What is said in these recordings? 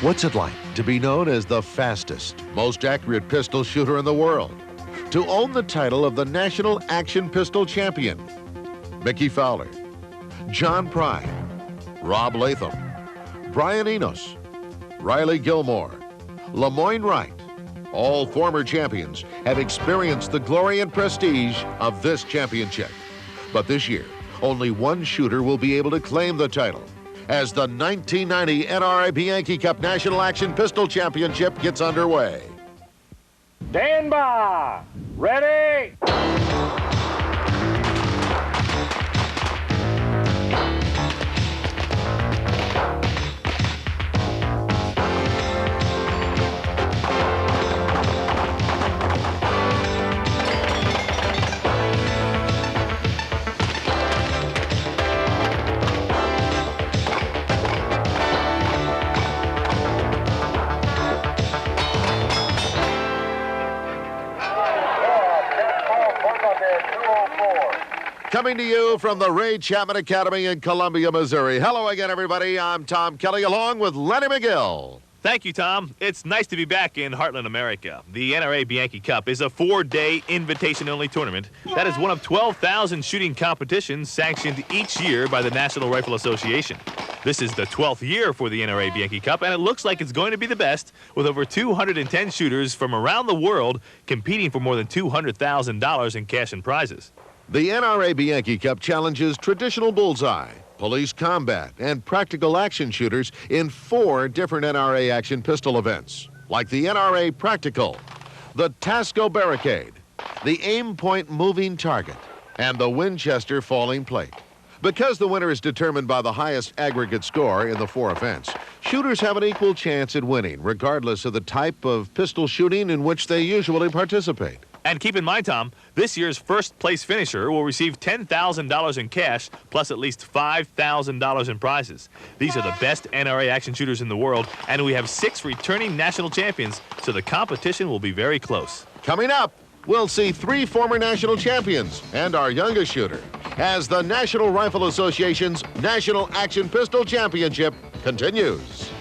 What's it like to be known as the fastest, most accurate pistol shooter in the world? To own the title of the National Action Pistol Champion? Mickey Fowler, John Prine, Rob Latham, Brian Enos, Riley Gilmore, Lemoyne Wright, all former champions have experienced the glory and prestige of this championship. But this year, only one shooter will be able to claim the title as the 1990 NRA Bianchi Cup National Action Pistol Championship gets underway. Stand by. Ready? Coming to you from the Ray Chapman Academy in Columbia, Missouri. Hello again, everybody. I'm Tom Kelly, along with Lenny McGill. Thank you, Tom. It's nice to be back in Heartland, America. The NRA Bianchi Cup is a 4-day invitation-only tournament that is one of 12,000 shooting competitions sanctioned each year by the National Rifle Association. This is the 12th year for the NRA Bianchi Cup, and it looks like it's going to be the best, with over 210 shooters from around the world competing for more than $200,000 in cash and prizes. The NRA Bianchi Cup challenges traditional bullseye, police combat, and practical action shooters in 4 different NRA action pistol events, like the NRA Practical, the Tasco Barricade, the Aim Point Moving Target, and the Winchester Falling Plate. Because the winner is determined by the highest aggregate score in the 4 events, shooters have an equal chance at winning, regardless of the type of pistol shooting in which they usually participate. And keep in mind, Tom, this year's first-place finisher will receive $10,000 in cash, plus at least $5,000 in prizes. These are the best NRA action shooters in the world, and we have 6 returning national champions, so the competition will be very close. Coming up, we'll see 3 former national champions and our youngest shooter as the National Rifle Association's National Action Pistol Championship continues.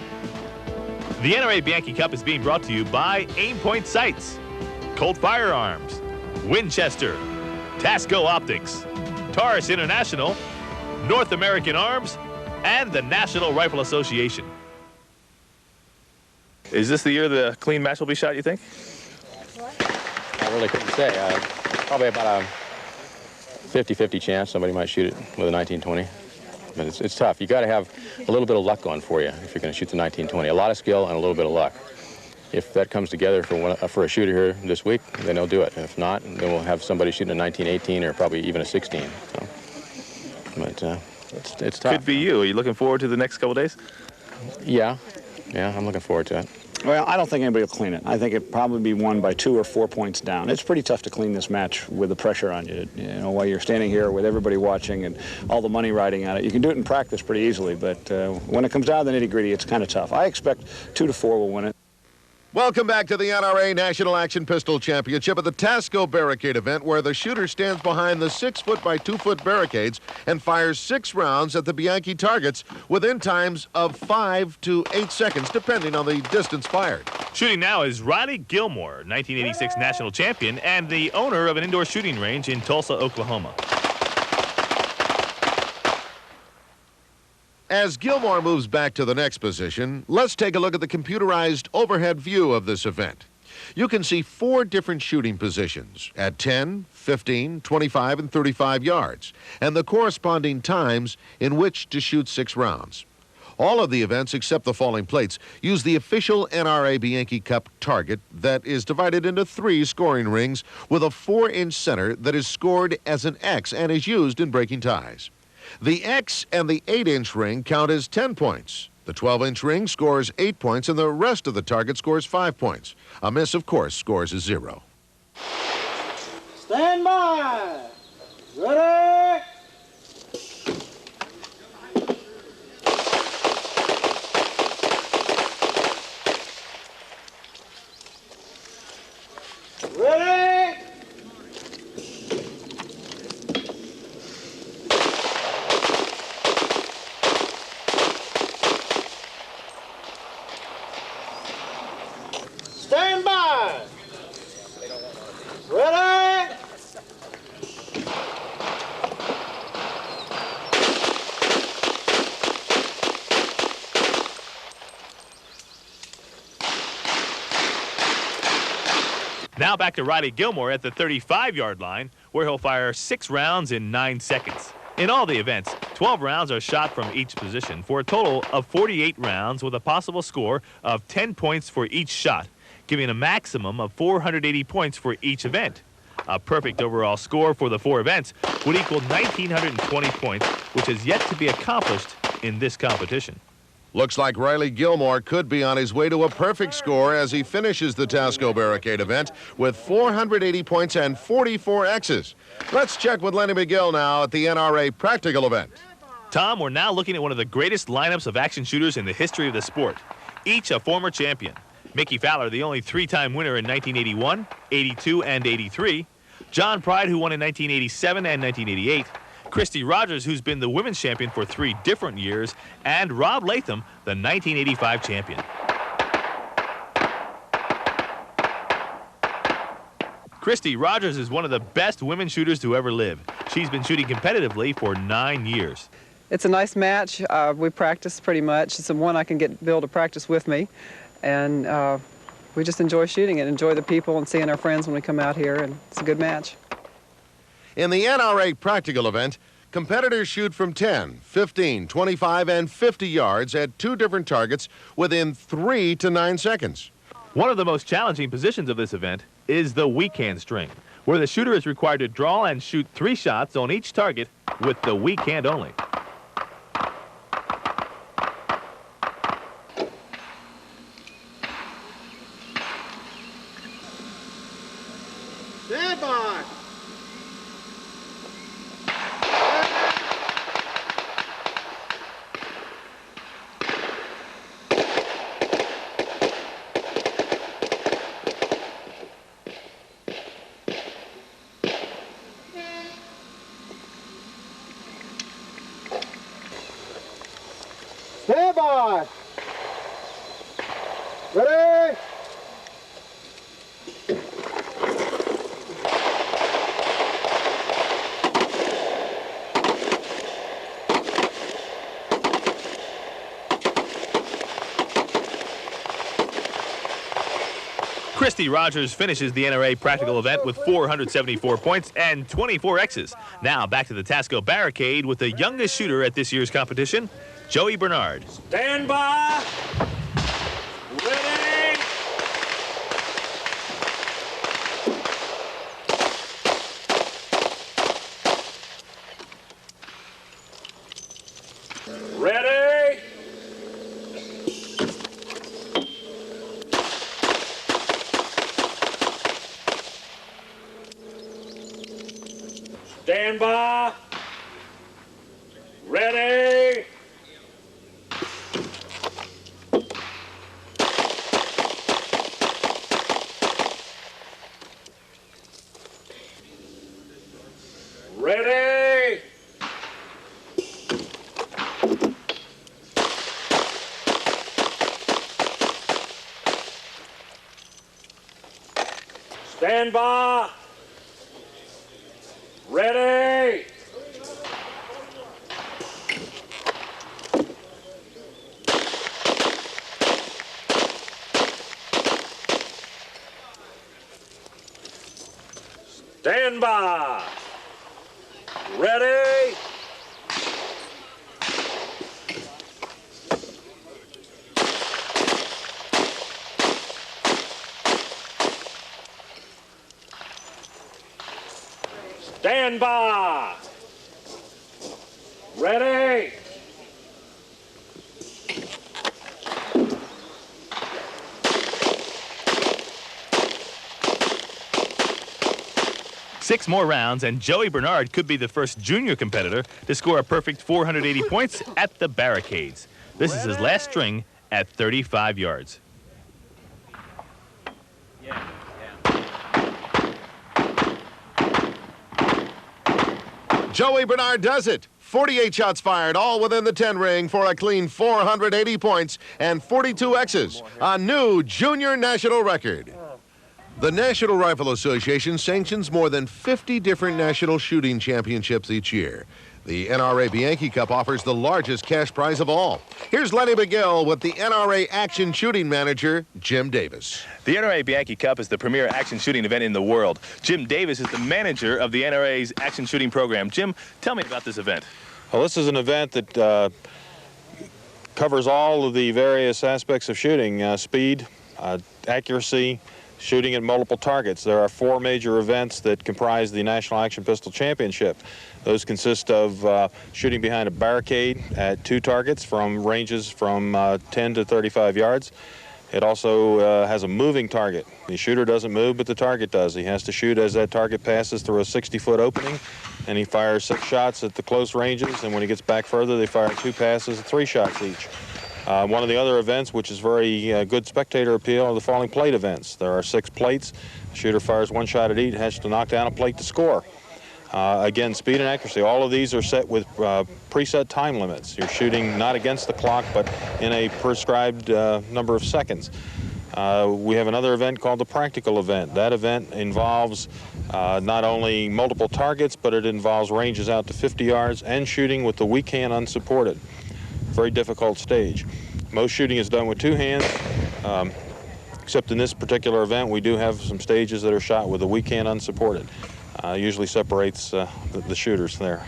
The NRA Bianchi Cup is being brought to you by Aim Point Sights, Colt Firearms, Winchester, Tasco Optics, Taurus International, North American Arms, and the National Rifle Association. Is this the year the clean match will be shot, you think? I really couldn't say. Probably about a 50-50 chance somebody might shoot it with a 1920. But it's tough. You got to have a little bit of luck going for you if you're going to shoot the 1920. A lot of skill and a little bit of luck. If that comes together for a shooter here this week, then he'll do it. If not, then we'll have somebody shooting a 1918 or probably even a 16. So, but it's tough. Could be you. Are you looking forward to the next couple days? Yeah, I'm looking forward to it. Well, I don't think anybody will clean it. I think it'll probably be won by 2 or 4 points down. It's pretty tough to clean this match with the pressure on you. You know, while you're standing here with everybody watching and all the money riding on it. You can do it in practice pretty easily, but when it comes down to the nitty-gritty, it's kind of tough. I expect 2 to 4 will win it. Welcome back to the NRA National Action Pistol Championship at the Tasco Barricade event, where the shooter stands behind the 6-foot by 2-foot barricades and fires 6 rounds at the Bianchi targets within times of 5 to 8 seconds, depending on the distance fired. Shooting now is Riley Gilmore, 1986 national champion and the owner of an indoor shooting range in Tulsa, Oklahoma. As Gilmore moves back to the next position, let's take a look at the computerized overhead view of this event. You can see 4 different shooting positions at 10, 15, 25, and 35 yards, and the corresponding times in which to shoot 6 rounds. All of the events, except the falling plates, use the official NRA Bianchi Cup target that is divided into 3 scoring rings with a 4-inch center that is scored as an X and is used in breaking ties. The X and the 8-inch ring count as 10 points. The 12-inch ring scores 8 points, and the rest of the target scores 5 points. A miss, of course, scores a 0. Stand by. Ready? Ready? Now back to Riley Gilmore at the 35-yard line, where he'll fire 6 rounds in 9 seconds. In all the events, 12 rounds are shot from each position for a total of 48 rounds with a possible score of 10 points for each shot, giving a maximum of 480 points for each event. A perfect overall score for the 4 events would equal 1,920 points, which is yet to be accomplished in this competition. Looks like Riley Gilmore could be on his way to a perfect score as he finishes the Tasco Barricade event with 480 points and 44 X's. Let's check with Lenny McGill now at the NRA Practical event. Tom, we're now looking at one of the greatest lineups of action shooters in the history of the sport, each a former champion. Mickey Fowler, the only 3-time winner in 1981, 82, and 83. John Pride, who won in 1987 and 1988. Christy Rogers, who's been the women's champion for 3 different years, and Rob Latham, the 1985 champion. Christy Rogers is one of the best women shooters to ever live. She's been shooting competitively for 9 years. It's a nice match. We practice pretty much. It's the one I can get Bill to practice with me, and we just enjoy shooting and enjoy the people and seeing our friends when we come out here, and it's a good match. In the NRA Practical event, competitors shoot from 10, 15, 25, and 50 yards at 2 different targets within 3 to 9 seconds. One of the most challenging positions of this event is the weak hand string, where the shooter is required to draw and shoot 3 shots on each target with the weak hand only. Stand by. Stand by. Ready? Christy Rogers finishes the NRA Practical event with 474 points and 24 X's. Now back to the Tasco Barricade with the youngest shooter at this year's competition, Joey Bernard. Stand by. Ready? Ready? Stand by. Ready? Ready? Stand by. Ready? Stand by. Ready? Stand by. Ready? Six more rounds, and Joey Bernard could be the first junior competitor to score a perfect 480 points at the Barricades. This is his last string at 35 yards. Joey Bernard does it. 48 shots fired, all within the 10 ring for a clean 480 points and 42 X's, a new junior national record. The National Rifle Association sanctions more than 50 different national shooting championships each year. The NRA Bianchi Cup offers the largest cash prize of all. Here's Lenny McGill with the NRA Action Shooting Manager, Jim Davis. The NRA Bianchi Cup is the premier action shooting event in the world. Jim Davis is the manager of the NRA's action shooting program. Jim, tell me about this event. Well, this is an event that covers all of the various aspects of shooting, speed, accuracy, shooting at multiple targets. There are 4 major events that comprise the National Action Pistol Championship. Those consist of shooting behind a barricade at 2 targets from ranges from 10 to 35 yards. It also has a moving target. The shooter doesn't move, but the target does. He has to shoot as that target passes through a 60-foot opening, and he fires 6 shots at the close ranges, and when he gets back further, they fire 2 passes at 3 shots each. One of the other events, which is very good spectator appeal, are the falling plate events. There are 6 plates. The shooter fires 1 shot at each, has to knock down a plate to score. Again, speed and accuracy. All of these are set with preset time limits. You're shooting not against the clock, but in a prescribed number of seconds. We have another event called the practical event. That event involves not only multiple targets, but it involves ranges out to 50 yards and shooting with the weak hand unsupported. Very difficult stage. Most shooting is done with 2 hands, except in this particular event, we do have some stages that are shot with the weak hand unsupported. Usually separates the shooters there.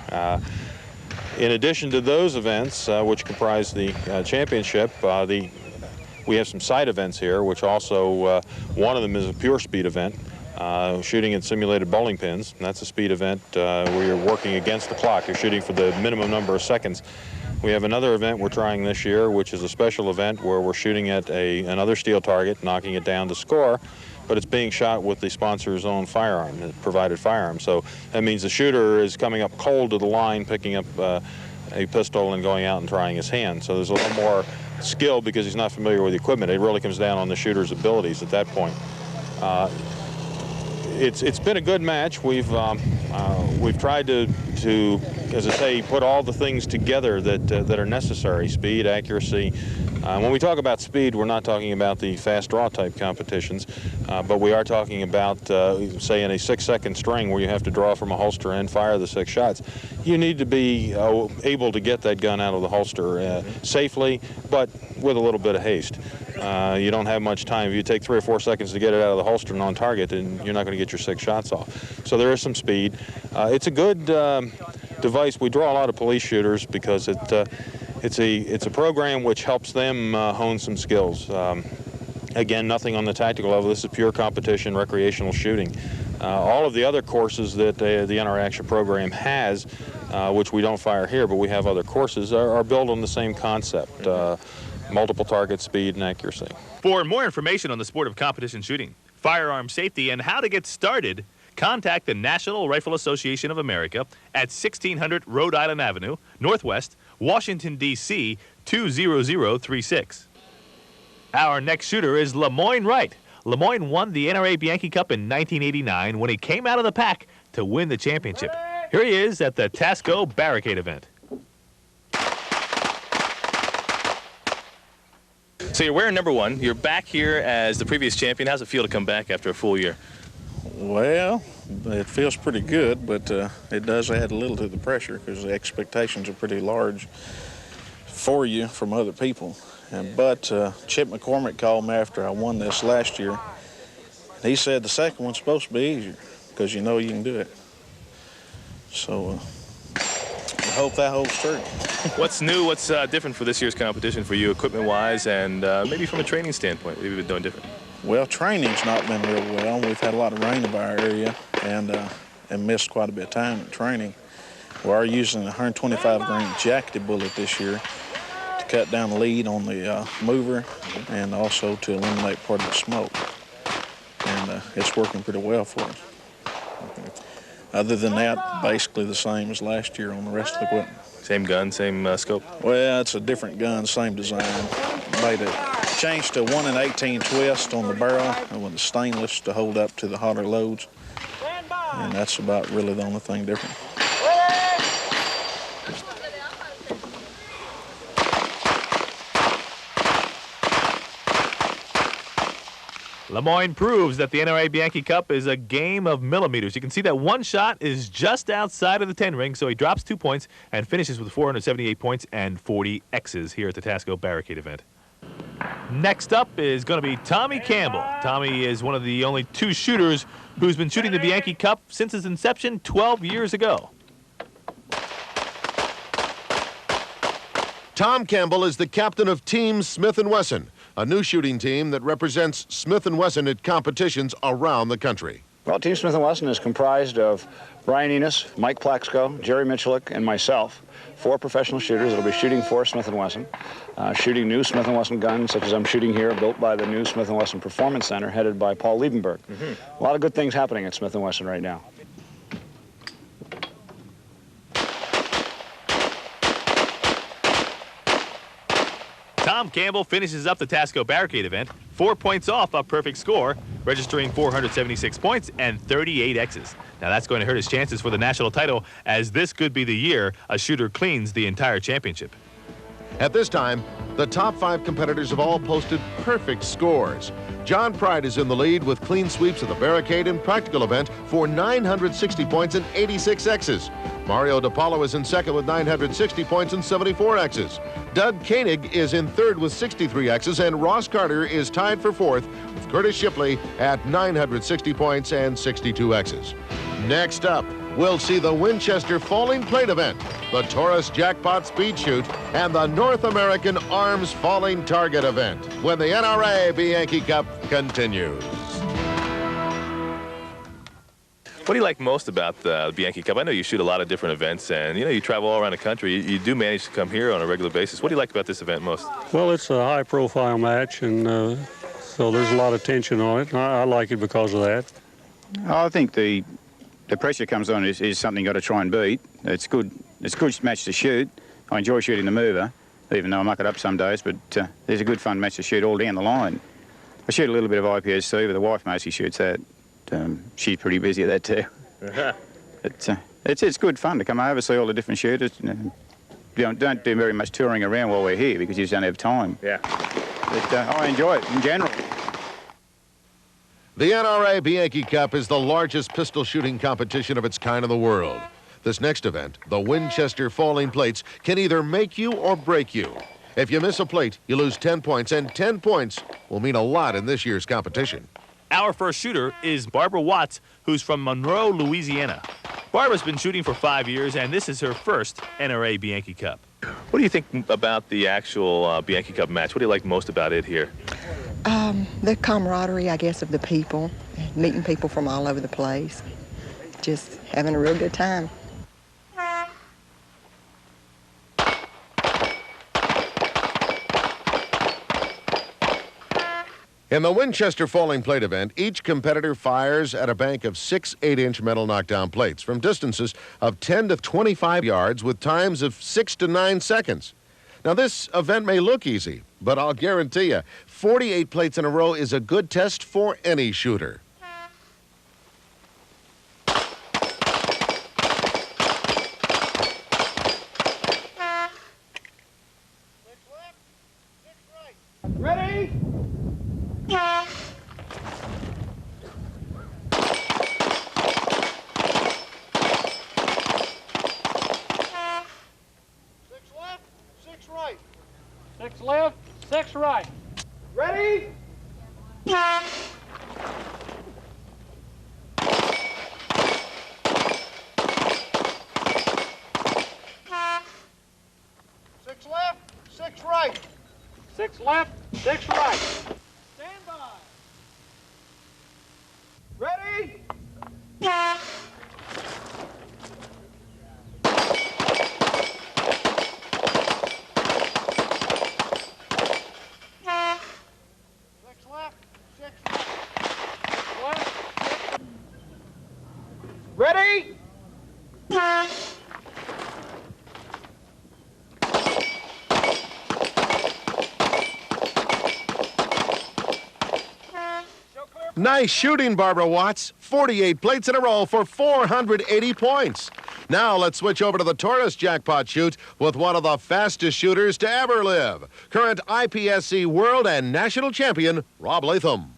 In addition to those events, which comprise the championship, we have some side events here, which also, one of them is a pure speed event, shooting at simulated bowling pins. And that's a speed event where you're working against the clock. You're shooting for the minimum number of seconds. We have another event we're trying this year, which is a special event where we're shooting at another steel target, knocking it down to score, but it's being shot with the sponsor's own firearm, the provided firearm. So that means the shooter is coming up cold to the line, picking up a pistol and going out and trying his hand. So there's a little more skill because he's not familiar with the equipment. It really comes down on the shooter's abilities at that point. It's been a good match. We've tried to, as I say, put all the things together that are necessary: speed, accuracy. When we talk about speed, we're not talking about the fast draw type competitions, but we are talking about, say, in a 6-second string where you have to draw from a holster and fire the 6 shots. You need to be able to get that gun out of the holster safely, but with a little bit of haste. You don't have much time. If you take 3 or 4 seconds to get it out of the holster and on target, then you're not going to get your 6 shots off. So there is some speed. It's a good device. We draw a lot of police shooters because it's a program which helps them hone some skills. Again, nothing on the tactical level. This is pure competition, recreational shooting. All of the other courses that the NRA Action program has, which we don't fire here, but we have other courses, are built on the same concept. Multiple target, speed, and accuracy. For more information on the sport of competition shooting, firearm safety, and how to get started, contact the National Rifle Association of America at 1600 Rhode Island Avenue, Northwest, Washington, D.C. 20036. Our next shooter is Lemoyne Wright. Lemoyne won the NRA Bianchi Cup in 1989 when he came out of the pack to win the championship. Here he is at the Tasco Barricade event. So you're wearing number 1. You're back here as the previous champion. How's it feel to come back after a full year? Well, it feels pretty good, but it does add a little to the pressure because the expectations are pretty large for you from other people. But Chip McCormick called me after I won this last year. He said the second one's supposed to be easier because you know you can do it. So I hope that holds true. What's new, what's different for this year's competition for you, equipment-wise, and maybe from a training standpoint? What have you been doing different? Well, training's not been real well. We've had a lot of rain in our area and missed quite a bit of time in training. We are using a 125-grain jacketed bullet this year to cut down the lead on the mover and also to eliminate part of the smoke. And it's working pretty well for us. Other than that, basically the same as last year on the rest of the equipment. Same gun, same scope? Well, it's a different gun, same design. Made it changed to 1 in 18 twist on the barrel and with the stainless to hold up to the hotter loads. And that's about really the only thing different. Lemoyne proves that the NRA Bianchi Cup is a game of millimeters. You can see that one shot is just outside of the 10 ring, so he drops 2 points and finishes with 478 points and 40 X's here at the Tasco Barricade event. Next up is going to be Tommy Campbell. Tommy is one of the only 2 shooters who's been shooting the Bianchi Cup since its inception 12 years ago. Tom Campbell is the captain of Team Smith & Wesson, a new shooting team that represents Smith & Wesson at competitions around the country. Well, Team Smith & Wesson is comprised of Brian Enos, Mike Plaxco, Jerry Michalik, and myself, 4 professional shooters that will be shooting for Smith & Wesson, shooting new Smith & Wesson guns, such as I'm shooting here, built by the new Smith & Wesson Performance Center, headed by Paul Liebenberg. A lot of good things happening at Smith & Wesson right now. Tom Campbell finishes up the Tasco Barricade event, 4 points off a perfect score, registering 476 points and 38 X's. Now that's going to hurt his chances for the national title, as this could be the year a shooter cleans the entire championship. At this time, the top 5 competitors have all posted perfect scores. John Pride is in the lead with clean sweeps of the Barricade and Practical event for 960 points and 86 X's. Mario DePaulo is in second with 960 points and 74 X's. Doug Koenig is in third with 63 X's, and Ross Carter is tied for fourth with Curtis Shipley at 960 points and 62 X's. Next up, we'll see the Winchester Falling Plate event, the Taurus Jackpot Speed Shoot, and the North American Arms Falling Target event when the NRA Bianchi Cup continues. What do you like most about the Bianchi Cup? I know you shoot a lot of different events, and you travel all around the country. You do manage to come here on a regular basis. What do you like about this event most? Well, it's a high-profile match, and so there's a lot of tension on it. I like it because of that. I think the pressure comes on is something you've got to try and beat. It's good. It's a good match to shoot. I enjoy shooting the mover, even though I muck it up some days, but there's a good fun match to shoot all down the line. I shoot a little bit of IPSC, but the wife mostly shoots that. She's pretty busy at that too. It's good fun to come over, see all the different shooters. Don't do very much touring around while we're here because you just don't have time. Yeah. But I enjoy it in general. The NRA Bianchi Cup is the largest pistol shooting competition of its kind in the world. This next event, the Winchester Falling Plates, can either make you or break you. If you miss a plate, you lose 10 points, and 10 points will mean a lot in this year's competition. Our first shooter is Barbara Watts, who's from Monroe, Louisiana. Barbara's been shooting for 5 years, and this is her first NRA Bianchi Cup. What do you think about the actual Bianchi Cup match? What do you like most about it here? The camaraderie, I guess, of the people, meeting people from all over the place, just having a real good time. In the Winchester Falling Plate event, each competitor fires at a bank of 6 8-inch metal knockdown plates from distances of 10 to 25 yards with times of 6 to 9 seconds. Now, this event may look easy, but I'll guarantee you, 48 plates in a row is a good test for any shooter. Ready? Six left, six right. Ready? Six left, six right. Six left, six right. Stand by. Ready? Ready? Nice shooting, Barbara Watts. 48 plates in a row for 480 points. Now let's switch over to the Taurus Jackpot Shoot with one of the fastest shooters to ever live, current IPSC world and national champion, Rob Latham.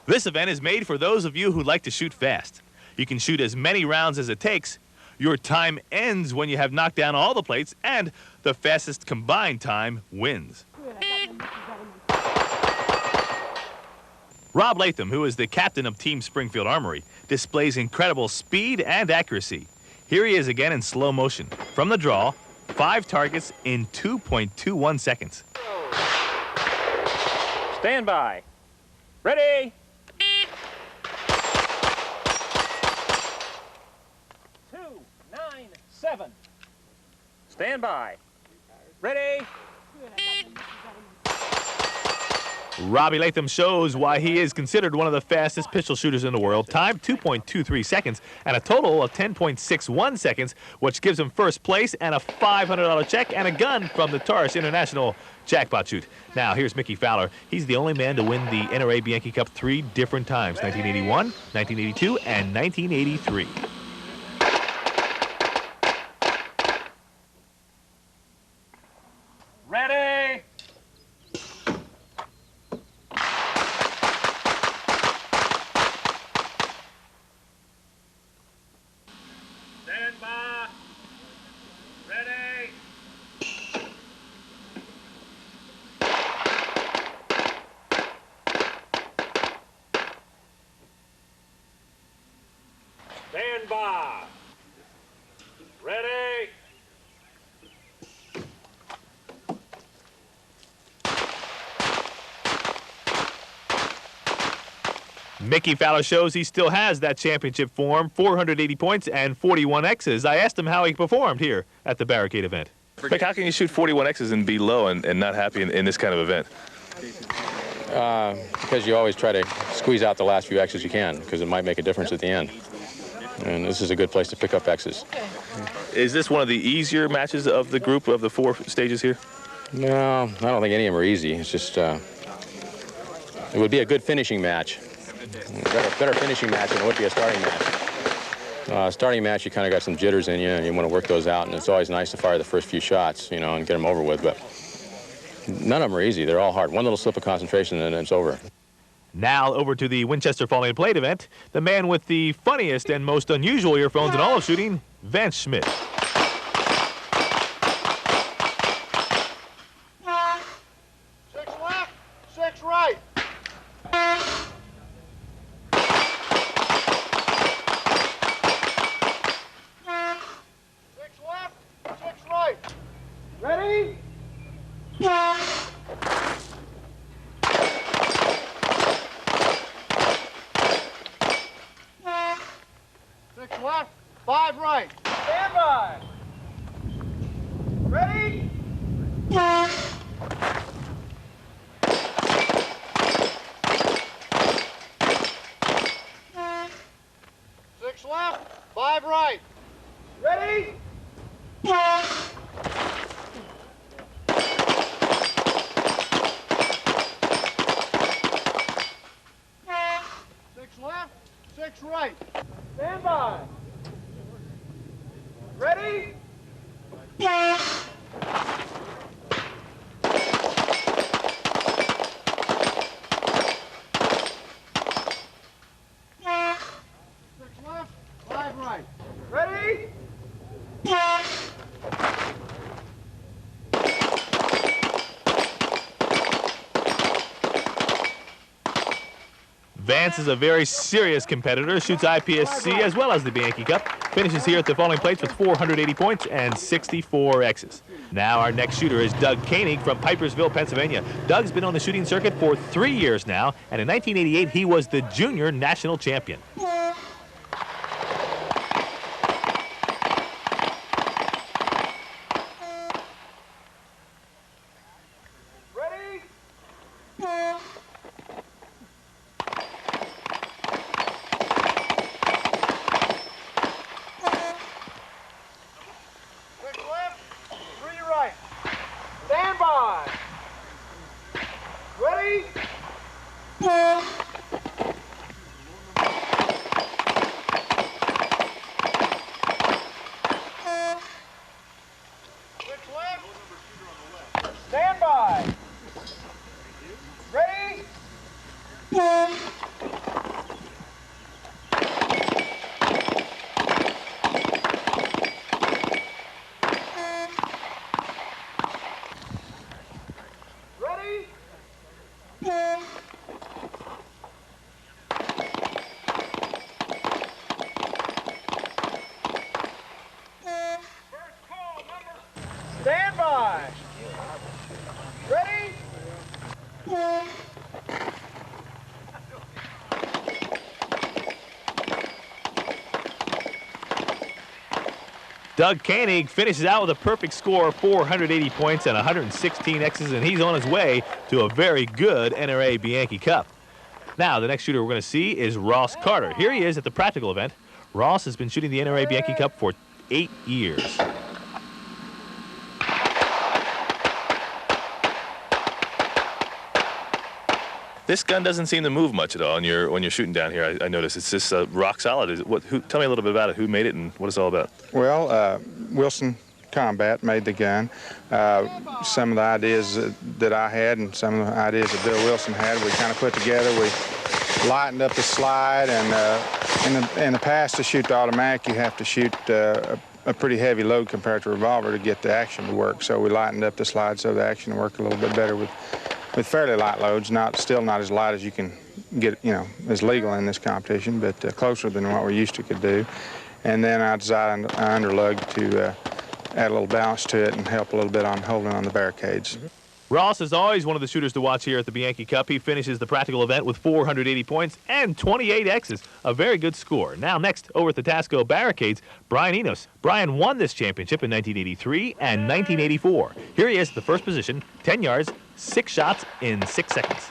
This event is made for those of you who like to shoot fast. You can shoot as many rounds as it takes. Your time ends when you have knocked down all the plates, and the fastest combined time wins. Rob Latham, who is the captain of Team Springfield Armory, displays incredible speed and accuracy. Here he is again in slow motion. From the draw, 5 targets in 2.21 seconds. Stand by. Ready? 2, 9, 7. Stand by. Ready? Robbie Latham shows why he is considered one of the fastest pistol shooters in the world. Time 2.23 seconds and a total of 10.61 seconds, which gives him first place and a $500 check and a gun from the Taurus International Jackpot Shoot. Now here's Mickey Fowler. He's the only man to win the NRA Bianchi Cup 3 different times, 1981, 1982, and 1983. Ready? Stand by. Ready? Stand by. Ready? Mickey Fowler shows he still has that championship form, 480 points and 41 X's. I asked him how he performed here at the Barricade event. Mick, how can you shoot 41 X's and be low and not happy in this kind of event? Because you always try to squeeze out the last few X's you can, because it might make a difference at the end. And this is a good place to pick up X's. Is this one of the easier matches of the group of the 4 stages here? No, I don't think any of them are easy. It's just, it would be a good finishing match. Better finishing match than it would be a starting match. Starting match, you kind of got some jitters in you, and you want to work those out, and it's always nice to fire the first few shots, you know, and get them over with, but none of them are easy. They're all hard. One little slip of concentration, and then it's over. Now over to the Winchester Falling Plate event, the man with the funniest and most unusual earphones in all of shooting, Vance Schmidt. 6 left, 6 right. 6 left, 6 right. Ready? 6 left, 5 right. Stand by. Ready? 6 left, 5 right. Ready? 6 left, 6 right. Stand by. Ready? 6 left, 5 right. Ready? Vance is a very serious competitor, shoots IPSC as well as the Bianchi Cup, finishes here at the Falling Plates with 480 points and 64 X's. Now our next shooter is Doug Koenig from Pipersville, Pennsylvania. Doug's been on the shooting circuit for 3 years now, and in 1988 he was the junior national champion. Ready? 6 left, 3 right. Stand by. Ready? 6 left. Stand by. Ready? by. Ready? Doug Koenig finishes out with a perfect score of 480 points and 116 X's, and he's on his way to a very good NRA Bianchi Cup. Now, the next shooter we're going to see is Ross Carter. Here he is at the practical event. Ross has been shooting the NRA Bianchi Cup for 8 years. This gun doesn't seem to move much at all when you're shooting down here. I notice it's just rock solid. Tell me a little bit about it. Who made it and what it's all about? Well, Wilson Combat made the gun. Some of the ideas that I had and some of the ideas that Bill Wilson had, we kind of put together. We lightened up the slide, and in the past, to shoot the automatic, you have to shoot a pretty heavy load compared to a revolver to get the action to work. So we lightened up the slide so the action worked a little bit better with fairly light loads, still not as light as you can get, as legal in this competition, but closer than what we used to could do. And then I designed an underlug to add a little balance to it and help a little bit on holding on the barricades. Ross is always one of the shooters to watch here at the Bianchi Cup. He finishes the practical event with 480 points and 28 X's, a very good score. Now next, over at the Tasco Barricades, Brian Enos. Brian won this championship in 1983 and 1984. Here he is at the first position, 10 yards, 6 shots in 6 seconds.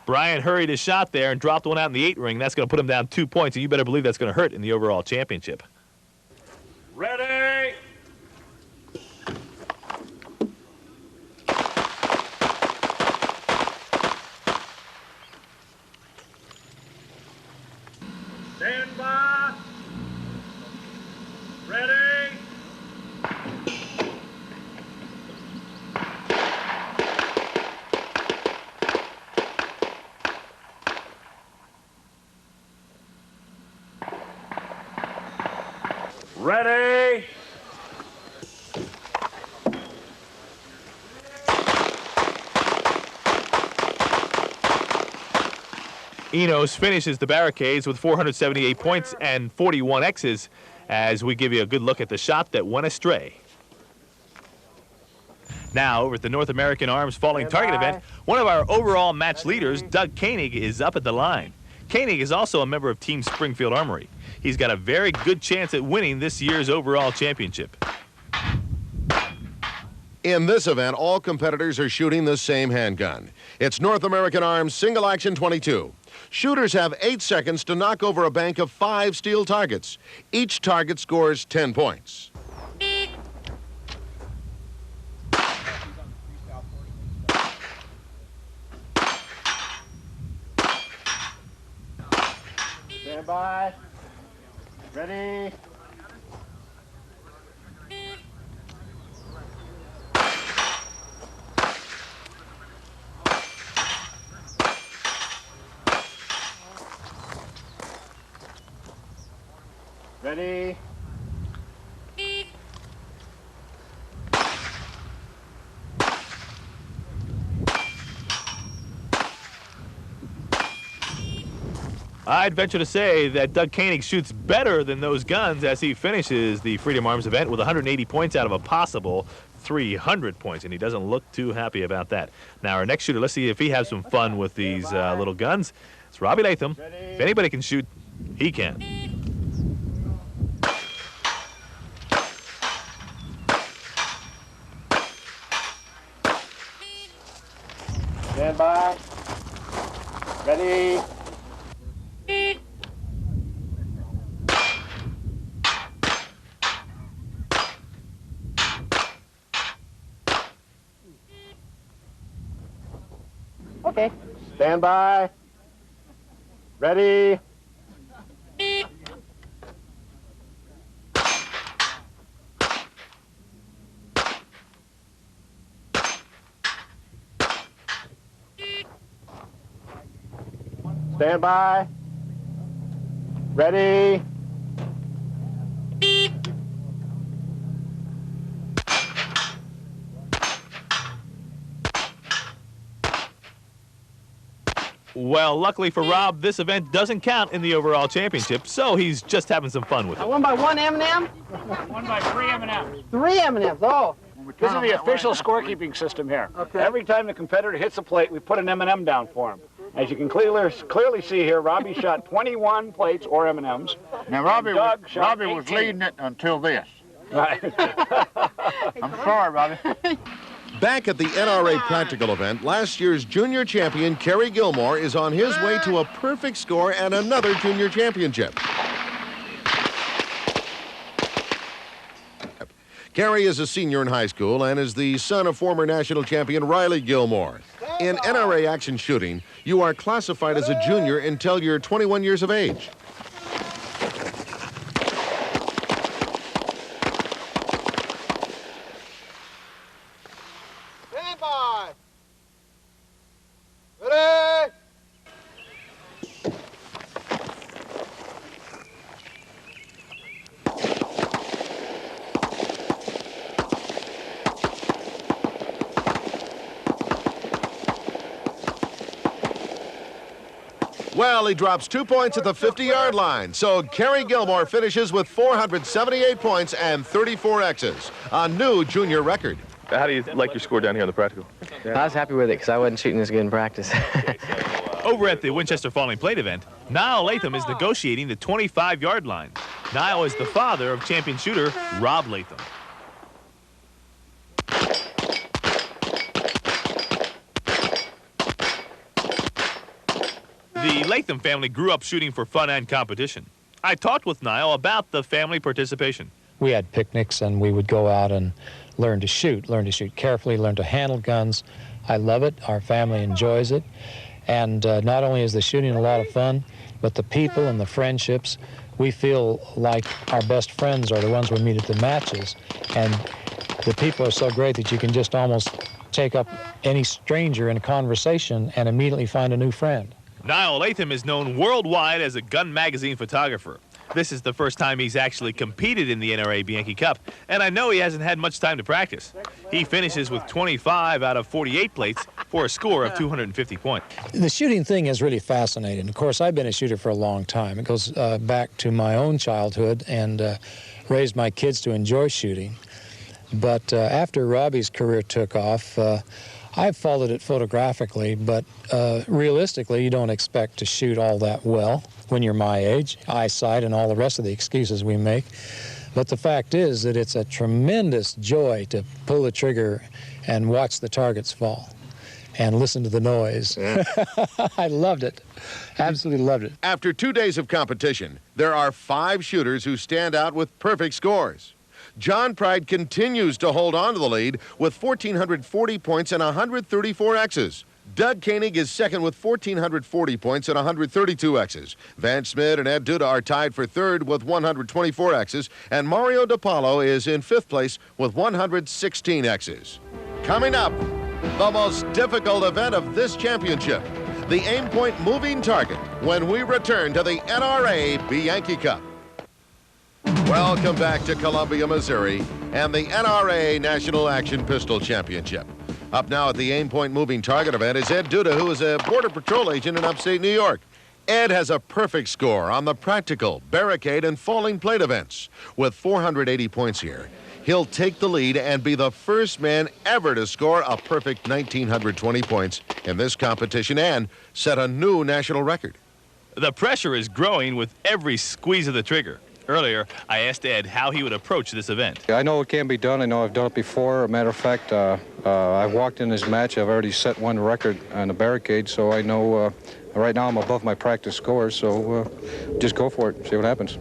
Brian hurried his shot there and dropped one out in the 8 ring. That's going to put him down 2 points, and you better believe that's going to hurt in the overall championship. Ready? Stand by. Ready? Ready? Enos finishes the barricades with 478 points and 41 X's as we give you a good look at the shot that went astray. Now, over at the North American Arms Falling Target event, one of our overall match leaders, Doug Koenig, is up at the line. Koenig is also a member of Team Springfield Armory. He's got a very good chance at winning this year's overall championship. In this event, all competitors are shooting the same handgun. It's North American Arms Single Action 22. Shooters have 8 seconds to knock over a bank of 5 steel targets. Each target scores 10 points. Stand by. Ready? Ready? I'd venture to say that Doug Koenig shoots better than those guns as he finishes the Freedom Arms event with 180 points out of a possible 300 points, and he doesn't look too happy about that. Now, our next shooter, let's see if he has some fun with these little guns. It's Robbie Latham. If anybody can shoot, he can. Stand by. Ready? Okay. Stand by. Ready? Stand by. Ready? Well, luckily for Rob, this event doesn't count in the overall championship, so he's just having some fun with it. I won by 1 M&M? Won by 3 M&Ms. 3 M&Ms, oh. This is the official scorekeeping system here. Okay. Every time the competitor hits a plate, we put an M&M down for him. As you can clearly see here, Robbie shot 21 plates or M&Ms. Now, Robbie Doug was leading it until this. Right. I'm sorry, Robbie. Back at the NRA practical event, last year's junior champion Kerry Gilmore is on his way to a perfect score and another junior championship. Kerry is a senior in high school and is the son of former national champion Riley Gilmore. In NRA action shooting, you are classified as a junior until you're 21 years of age. Stand by. Ready? Well, he drops 2 points at the 50-yard line. So Kerry Gilmore finishes with 478 points and 34 X's, a new junior record. How do you like your score down here on the practical? I was happy with it because I wasn't shooting this good in practice. Over at the Winchester Falling Plate event, Niall Latham is negotiating the 25-yard line. Niall is the father of champion shooter Rob Latham. The Latham family grew up shooting for fun and competition. I talked with Niall about the family participation. We had picnics and we would go out and learn to shoot carefully, learn to handle guns. I love it. Our family enjoys it. And not only is the shooting a lot of fun, but the people and the friendships, we feel like our best friends are the ones we meet at the matches. And the people are so great that you can just almost take up any stranger in a conversation and immediately find a new friend. Niall Latham is known worldwide as a gun magazine photographer. This is the first time he's actually competed in the NRA Bianchi Cup, and I know he hasn't had much time to practice. He finishes with 25 out of 48 plates for a score of 250 points. The shooting thing is really fascinating. Of course, I've been a shooter for a long time. It goes back to my own childhood and raised my kids to enjoy shooting. But after Robbie's career took off, I've followed it photographically, but realistically, you don't expect to shoot all that well when you're my age, eyesight and all the rest of the excuses we make. But the fact is that it's a tremendous joy to pull the trigger and watch the targets fall and listen to the noise. Yeah. I loved it. Absolutely loved it. After 2 days of competition, there are 5 shooters who stand out with perfect scores. John Pride continues to hold on to the lead with 1,440 points and 134 X's. Doug Koenig is second with 1,440 points and 132 X's. Van Smith and Ed Duda are tied for third with 124 X's. And Mario DiPaolo is in fifth place with 116 X's. Coming up, the most difficult event of this championship, the aim point moving target, when we return to the NRA Bianchi Cup. Welcome back to Columbia, Missouri, and the NRA National Action Pistol Championship. Up now at the aim point moving target event is Ed Duda, who is a Border Patrol agent in upstate New York. Ed has a perfect score on the practical, barricade, and falling plate events. With 480 points here, he'll take the lead and be the first man ever to score a perfect 1,920 points in this competition and set a new national record. The pressure is growing with every squeeze of the trigger. Earlier, I asked Ed how he would approach this event. I know it can be done. I know I've done it before. As a matter of fact, I walked in this match. I've already set one record on the barricade, so I know right now I'm above my practice scores, so just go for it, see what happens.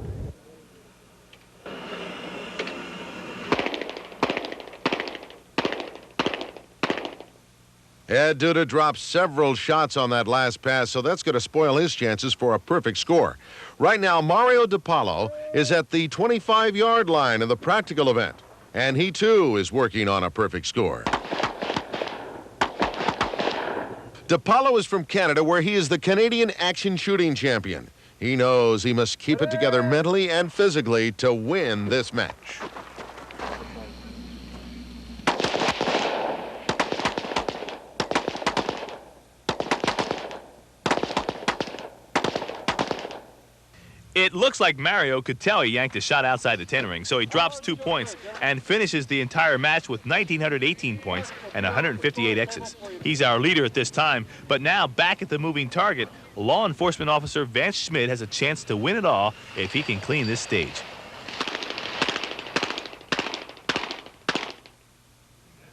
Ed Duda dropped several shots on that last pass, so that's going to spoil his chances for a perfect score. Right now, Mario DiPaolo is at the 25-yard line in the practical event, and he, too, is working on a perfect score. DiPaolo is from Canada, where he is the Canadian action shooting champion. He knows he must keep it together mentally and physically to win this match. It looks like Mario could tell he yanked a shot outside the 10 ring, so he drops 2 points and finishes the entire match with 1,918 points and 158 X's. He's our leader at this time, but now back at the moving target, law enforcement officer Vance Schmidt has a chance to win it all if he can clean this stage.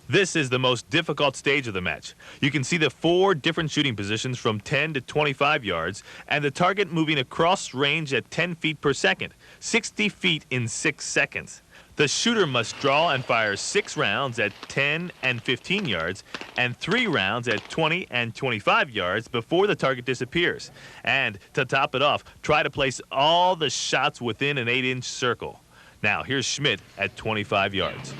This is the most difficult stage of the match. You can see the 4 different shooting positions from 10 to 25 yards and the target moving across range at 10 feet per second, 60 feet in 6 seconds. The shooter must draw and fire 6 rounds at 10 and 15 yards and 3 rounds at 20 and 25 yards before the target disappears. And to top it off, try to place all the shots within an 8-inch circle. Now here's Schmidt at 25 yards.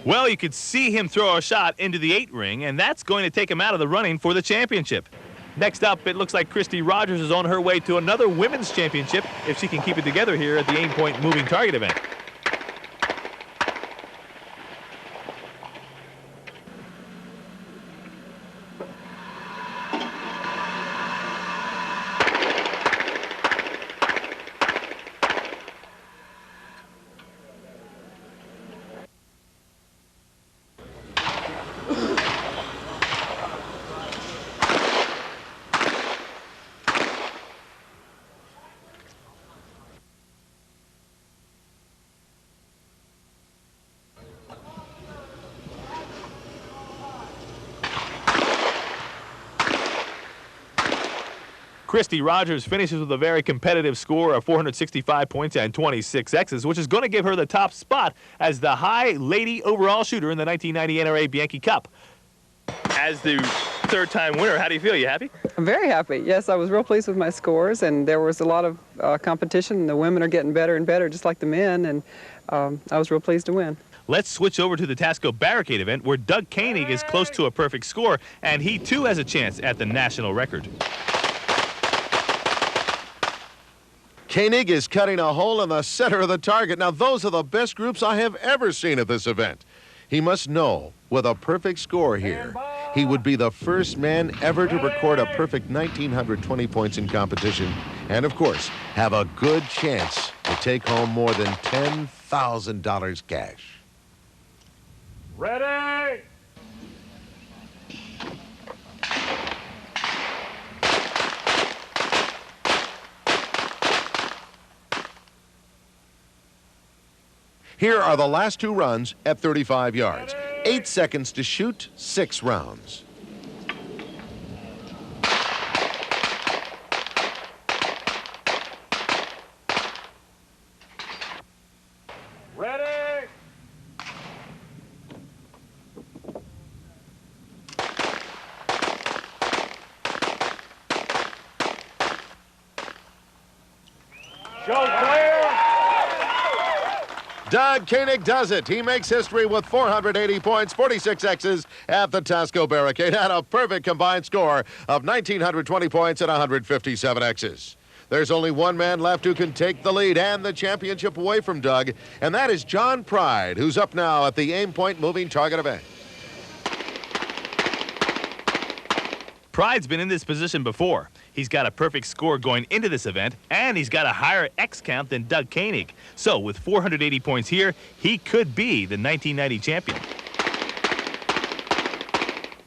Well, you could see him throw a shot into the 8 ring, and that's going to take him out of the running for the championship. Next up, it looks like Christy Rogers is on her way to another women's championship if she can keep it together here at the Aimpoint moving target event. Christy Rogers finishes with a very competitive score of 465 points and 26 X's, which is going to give her the top spot as the high lady overall shooter in the 1990 NRA Bianchi Cup. As the third-time winner, how do you feel? You happy? I'm very happy. Yes, I was real pleased with my scores, and there was a lot of competition. The women are getting better and better, just like the men, and I was real pleased to win. Let's switch over to the Tasco Barricade event, where Doug Koenig is close to a perfect score, and he too has a chance at the national record. Koenig is cutting a hole in the center of the target. Now, those are the best groups I have ever seen at this event. He must know, with a perfect score here, he would be the first man ever to record a perfect 1,920 points in competition, and of course, have a good chance to take home more than $10,000 cash. Ready? Here are the last 2 runs at 35 yards. 8 seconds to shoot, 6 rounds. Ready? Show clear. Doug Koenig does it. He makes history with 480 points, 46 X's at the Tasco Barricade, and a perfect combined score of 1,920 points and 157 X's. There's only one man left who can take the lead and the championship away from Doug, and that is John Pride, who's up now at the Aimpoint moving target event. Pride's been in this position before. He's got a perfect score going into this event, and he's got a higher X count than Doug Koenig. So with 480 points here, he could be the 1990 champion.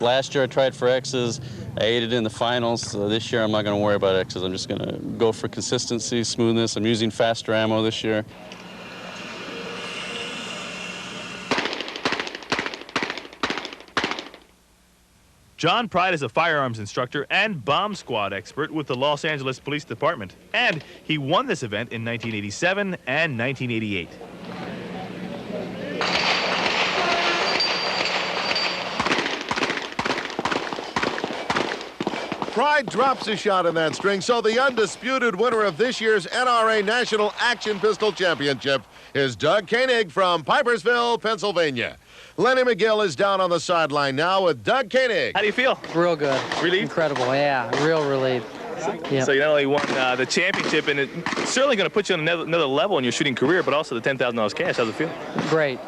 Last year I tried for X's. I ate it in the finals. So this year I'm not going to worry about X's. I'm just going to go for consistency, smoothness. I'm using faster ammo this year. John Pride is a firearms instructor and bomb squad expert with the Los Angeles Police Department, and he won this event in 1987 and 1988. Pride drops a shot in that string, so the undisputed winner of this year's NRA National Action Pistol Championship is Doug Koenig from Pipersville, Pennsylvania. Lenny McGill is down on the sideline now with Doug Koenig. How do you feel? Real good. Relieved? Incredible, yeah. Real relieved. Yep. So you not only won the championship, and it's certainly going to put you on another level in your shooting career, but also the $10,000 cash. How's it feel? Great,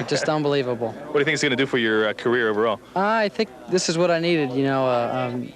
just unbelievable. What do you think it's going to do for your career overall? I think this is what I needed, you know,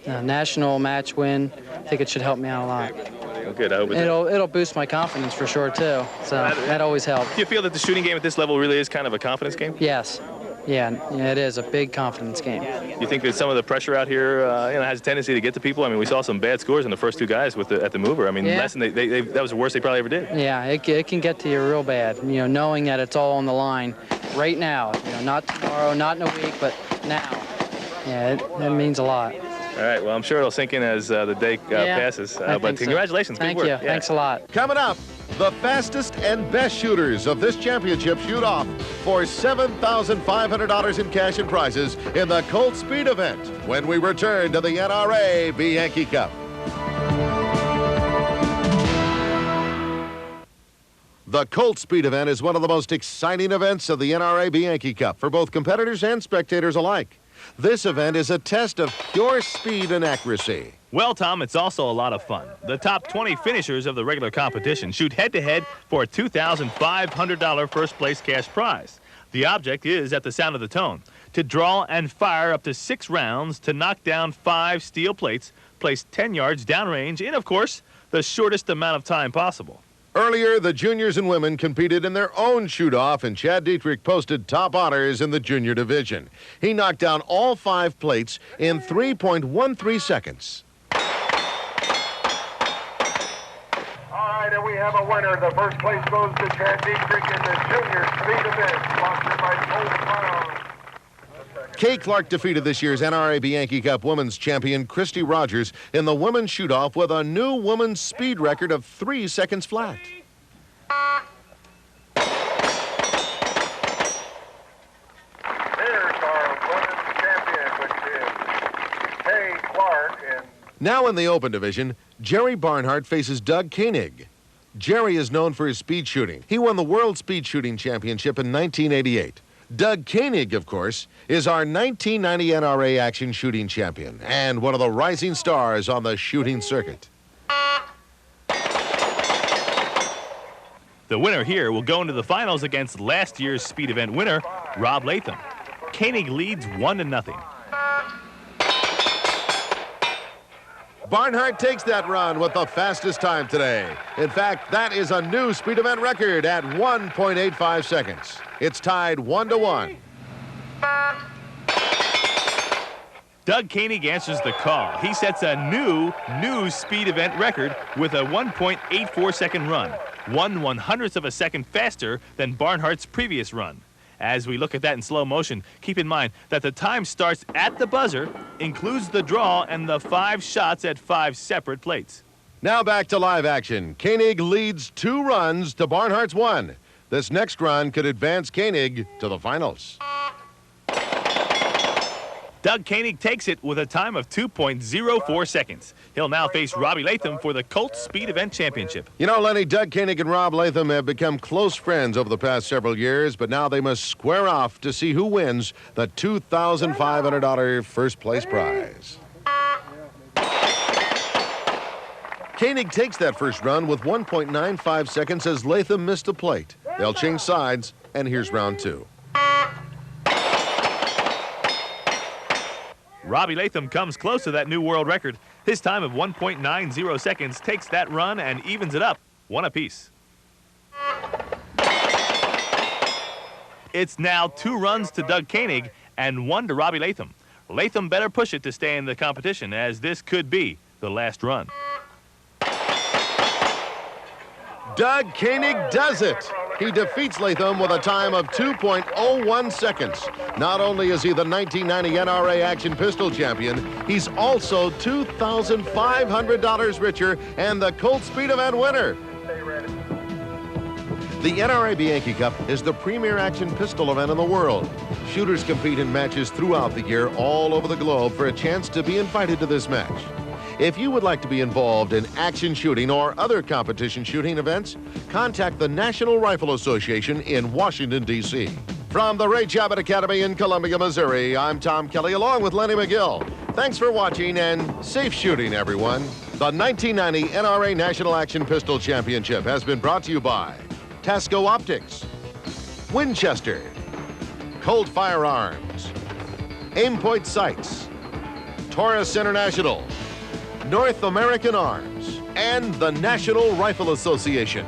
a national match win. I think it should help me out a lot. Well, good. I hope It'll boost my confidence for sure, too. So that always helps. Do you feel that the shooting game at this level really is kind of a confidence game? Yes. Yeah, it is a big confidence game. You think that some of the pressure out here, has a tendency to get to people? I mean, we saw some bad scores in the first two guys at the mover. I mean, Yeah. less than that was the worst they probably ever did. Yeah, it can get to you real bad, you know, knowing that it's all on the line right now. You know, not tomorrow, not in a week, but now. Yeah, it means a lot. All right, well, I'm sure it'll sink in as the day passes. I But think so. congratulations. Thank Good you. work. Yeah. Thanks a lot. Coming up, the fastest and best shooters of this championship shoot off for $7,500 in cash and prizes in the Colt Speed event when we return to the NRA Bianchi Cup. The Colt Speed event is one of the most exciting events of the NRA Bianchi Cup for both competitors and spectators alike. This event is a test of pure speed and accuracy. Well, Tom, it's also a lot of fun. The top 20 finishers of the regular competition shoot head-to-head for a $2,500 first-place cash prize. The object is, at the sound of the tone, to draw and fire up to 6 rounds to knock down 5 steel plates placed 10 yards downrange in, of course, the shortest amount of time possible. Earlier, the juniors and women competed in their own shoot-off, and Chad Dietrich posted top honors in the junior division. He knocked down all 5 plates in 3.13 seconds. All right, and we have a winner. The first place goes to Chad Dietrich in the junior speed event, sponsored by Colt Firearms. Kay Clark defeated this year's NRA Bianchi Cup Women's Champion Christy Rogers in the women's shoot-off with a new women's speed record of 3 seconds flat. There's our women's champion, which is Kay Clark. And Now in the open division, Jerry Barnhart faces Doug Koenig. Jerry is known for his speed shooting. He won the World Speed Shooting Championship in 1988. Doug Koenig, of course, is our 1990 NRA Action Shooting Champion and one of the rising stars on the shooting circuit. The winner here will go into the finals against last year's speed event winner, Rob Latham. Koenig leads 1-0. Barnhart takes that run with the fastest time today. In fact, that is a new speed event record at 1.85 seconds. It's tied 1-1. Doug Koenig answers the call. He sets a new speed event record with a 1.84 second run, 1/100th of a second faster than Barnhart's previous run. As we look at that in slow motion, keep in mind that the time starts at the buzzer, includes the draw, and the 5 shots at 5 separate plates. Now back to live action. Koenig leads 2 runs to Barnhart's 1. This next run could advance Koenig to the finals. Doug Koenig takes it with a time of 2.04 seconds. He'll now face Robbie Latham for the Colt Speed Event Championship. You know, Lenny, Doug Koenig and Rob Latham have become close friends over the past several years, but now they must square off to see who wins the $2,500 first place prize. Koenig takes that first run with 1.95 seconds as Latham missed a plate. They'll change sides, and here's round 2. Robbie Latham comes close to that new world record. His time of 1.90 seconds takes that run and evens it up 1 apiece. It's now 2 runs to Doug Koenig and 1 to Robbie Latham. Latham better push it to stay in the competition, as this could be the last run. Doug Koenig does it. He defeats Latham with a time of 2.01 seconds. Not only is he the 1990 NRA Action Pistol Champion, he's also $2,500 richer and the Colt Speed Event winner. The NRA Bianchi Cup is the premier action pistol event in the world. Shooters compete in matches throughout the year all over the globe for a chance to be invited to this match. If you would like to be involved in action shooting or other competition shooting events, contact the National Rifle Association in Washington, D.C. From the Ray Chabot Academy in Columbia, Missouri, I'm Tom Kelly along with Lenny McGill. Thanks for watching and safe shooting, everyone. The 1990 NRA National Action Pistol Championship has been brought to you by Tasco Optics, Winchester, Colt Firearms, Aimpoint Sights, Taurus International, North American Arms, and the National Rifle Association.